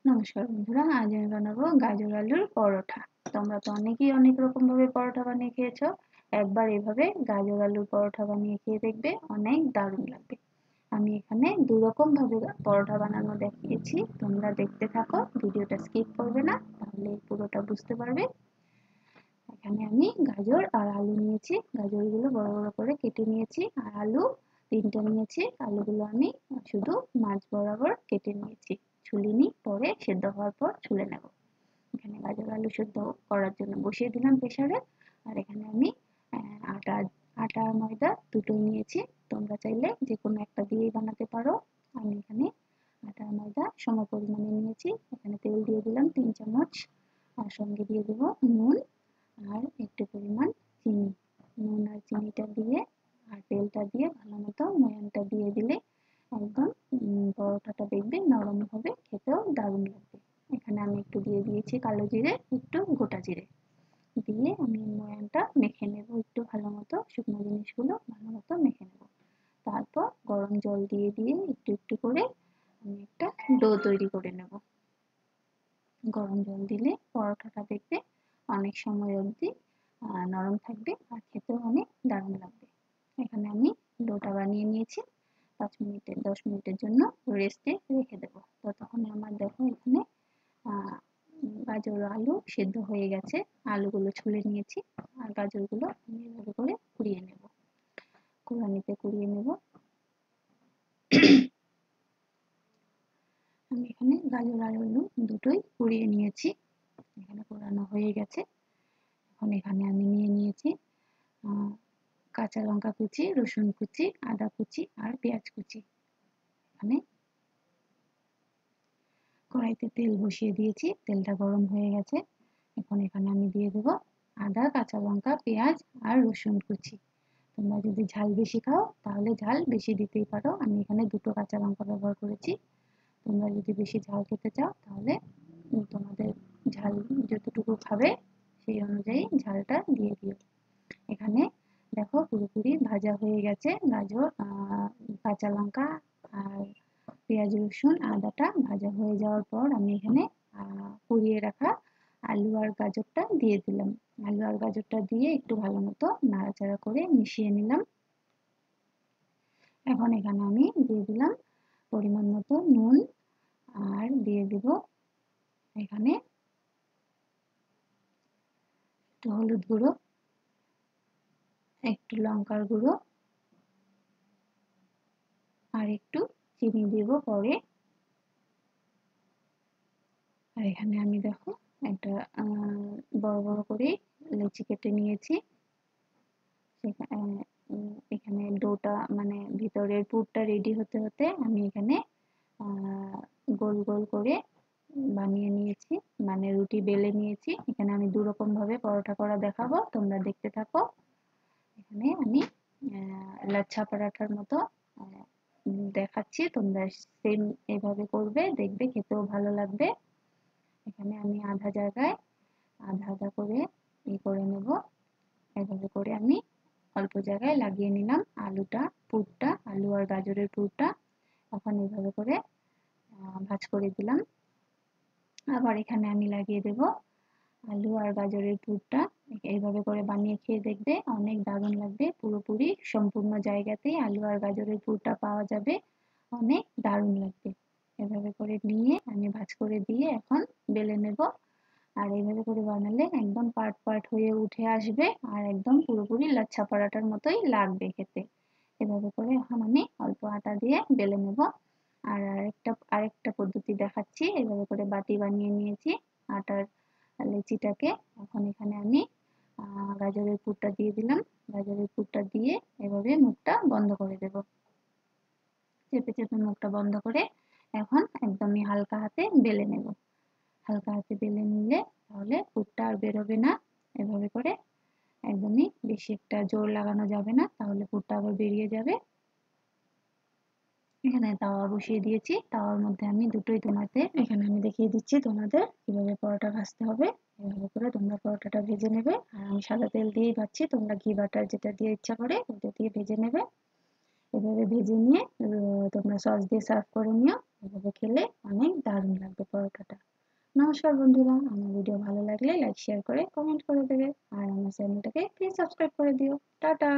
নমস্কার বন্ধুরা, আজ আমি বানাবো গাজর আলুর পরোটা। তোমরা তো অনেকেই অনেক রকম ভাবে পরোটা বানিয়ে খেয়েছো। একবার এভাবে গাজর আলুর পরোটা বানিয়ে খেয়ে দেখবে, অনেক দারুণ লাগবে। আমি এখানে দু রকম ভাবে পরোটা বানানো দেখিয়েছি, তোমরা দেখতে থাকো, ভিডিওটা স্কিপ করবে না, তাহলে পুরোটা বুঝতে পারবে। এখানে আমি গাজর আর আলু নিয়েছি, গাজরগুলো বড় বড় করে কেটে নিয়েছি, আর আলু 3টে নিয়েছি। আলুগুলো আমি শুধু মাঝ বরাবর কেটে নিয়েছি, ছুলিনি, পরে সেদ্ধ হওয়ার পর ছুলে নেব। এখানে গাজর আলু সেদ্ধ করার জন্য বসিয়ে দিলাম প্রেসারে। আর এখানে আমি আটা আটা ময়দা দুটোই নিয়েছি, তোমরা চাইলে যে কোনো একটা দিয়েই বানাতে পারো। আমি এখানে আটা ময়দা সম পরিমাণে নিয়েছি। এখানে তেল দিয়ে দিলাম 3 চামচ, আর সঙ্গে দিয়ে দেবো নুন আর একটু পরিমাণ চিনি। নুন আর চিনিটা দিয়ে আর তেলটা দিয়ে ভালো মতো ময়ানটা দিয়ে দিলে একদম পরোটাটা দেখবে নরম হবে, খেতেও দারুণ লাগবে। এখানে আমি একটু দিয়ে দিয়েছি কালো জিরে, একটু গোটা জিরে দিয়ে আমি ময়ানটা মেখে নেব একটু ভালো মতো, শুকনো জিনিসগুলো ভালো মতো মেখে নেব। তারপর গরম জল দিয়ে দিয়ে একটু একটু করে আমি একটা ডো তৈরি করে নেব। গরম জল দিলে পরোটাটা দেখবে অনেক সময় অবধি নরম থাকবে আর খেতেও অনেক দারুণ লাগবে। এখানে আমি ডোটা বানিয়ে নিয়েছি, 10 মিনিটের জন্য রেস্টে রেখে দেবো। ততক্ষণে আমার দেখো এখানে গাজর আলু সেদ্ধ হয়ে গেছে, আলুগুলো ছুলে নিয়েছি আর গাজরগুলো আমি এভাবে করে কুড়িয়ে নেব, কুড়ানিতে কুড়িয়ে নেব। আমি এখানে গাজর আর আলু দুটোই কুড়িয়ে নিয়েছি, এখানে কুড়ানো হয়ে গেছে। এখন এখানে আমি নিয়ে নিয়েছি কাঁচা লঙ্কা কুচি, রসুন কুচি, আদা কুচি আর পেঁয়াজ কুচি। এখানে কড়াইতে তেল বসিয়ে দিয়েছি, তেলটা গরম হয়ে গেছে। এখন এখানে আমি দিয়ে দেবো আদা, কাঁচা লঙ্কা, পেঁয়াজ আর রসুন কুচি। তোমরা যদি ঝাল বেশি খাও তাহলে ঝাল বেশি দিতেই পারো, আমি এখানে 2টো কাঁচা লঙ্কা ব্যবহার করেছি। তোমরা যদি বেশি ঝাল খেতে চাও তাহলে তোমাদের ঝাল যতটুকু খাবে সেই অনুযায়ী ঝালটা দিয়ে দিও। এখানে দেখো পুরোপুরি ভাজা হয়ে গেছে গাজর, কাঁচা লঙ্কা আর পেঁয়াজ, রসুন, আদাটা ভাজা হয়ে যাওয়ার পর আমি এখানে কুড়িয়ে রাখা আলু আর গাজরটা দিয়ে দিলাম। আলু আর গাজরটা দিয়ে একটু ভালো মতো নাড়াচাড়া করে মিশিয়ে নিলাম। এখন এখানে আমি দিয়ে দিলাম পরিমাণ মতো নুন, আর দিয়ে দেব এখানে একটু হলুদ গুঁড়ো, একটু লঙ্কার গুঁড়ো আর একটু চিনি দেব পরে। আর এখানে আমি দেখো একটা বড় বড় করে লেচি কেটে নিয়েছি। এখানে ডোটা মানে ভিতরের পুরটা রেডি হতে হতে আমি এখানে গোল গোল করে বানিয়ে নিয়েছি, মানে রুটি বেলে নিয়েছি। এখানে আমি 2 রকম ভাবে পরোটা করা দেখাবো, তোমরা দেখতে থাকো। এখানে আমি লাচ্ছা পরাঠার মতো দেখাচ্ছি, তোমরা সেম এভাবে করবে, দেখবে খেতেও ভালো লাগবে। এখানে আমি আধা জায়গায় আধা আধা করে করে নেব। এভাবে করে আমি অল্প জায়গায় লাগিয়ে নিলাম পুরটা, আলু আর গাজরের পুরটা। এখন এইভাবে করে ভাঁজ করে দিলাম। আবার এখানে আমি লাগিয়ে দেব আলু আর গাজরের পুরটা। এইভাবে করে বানিয়ে খেয়ে দেখবে, অনেক দারুণ লাগবে। পুরোপুরি সম্পূর্ণ জায়গাতেই আলু আর গাজরের পুরটা পাওয়া যাবে, অনেক দারুণ লাগবে। এভাবে করে নিয়ে আমি ভাঁজ করে দিয়ে এখন বেলে নেব। আর এইভাবে করে বানালে একদম পার্ট পার্ট হয়ে উঠে আসবে আর একদম পুরোপুরি লাচ্ছা পরাঠার মতোই লাগবে খেতে। এভাবে করে এখন আমি অল্প আটা দিয়ে বেলে নেব। আর আরেকটা পদ্ধতি দেখাচ্ছি। এভাবে করে বাটি বানিয়ে নিয়েছি আটার লেচিটাকে। এখন এখানে আমি গাজরের পুরটা দিয়ে দিলাম। গাজরের পুরটা দিয়ে এভাবে মুখটা বন্ধ করে দেব। চেপে চেপে মুখটা বন্ধ করে এখন একদমই হালকা হাতে বেলে নেব। হালকা হাতে বেলে নিলে তাহলে পুরটা আর বেরোবে না। এভাবে করে একদমই বেশি একটা জোর লাগানো যাবে না, তাহলে পুরটা আবার বেরিয়ে যাবে। এখানে তাওয়া বসিয়ে দিয়েছি, তাওয়ার মধ্যে আমি দুটোই তোমাদের এখানে আমি দেখিয়ে দিচ্ছি তোমাদের কিভাবে পরোটা ভাজতে হবে। এভাবে করে তোমরা পরোটাটা ভেজে নেবে। আর আমি সাদা তেল দিয়েই ভাজছি, তোমরা ঘি বাটার যেটা দিয়ে ইচ্ছা করে ওটা দিয়ে ভেজে নেবে। এভাবে ভেজে নিয়ে তোমরা সস দিয়ে সার্ভ করে নিও। এভাবে খেলে অনেক দারুণ লাগবে পরোটাটা। নমস্কার বন্ধুরা, আমার ভিডিও ভালো লাগলে লাইক শেয়ার করে কমেন্ট করে দেবে আর আমার চ্যানেলটাকে প্লিজ সাবস্ক্রাইব করে দিও। টাটা।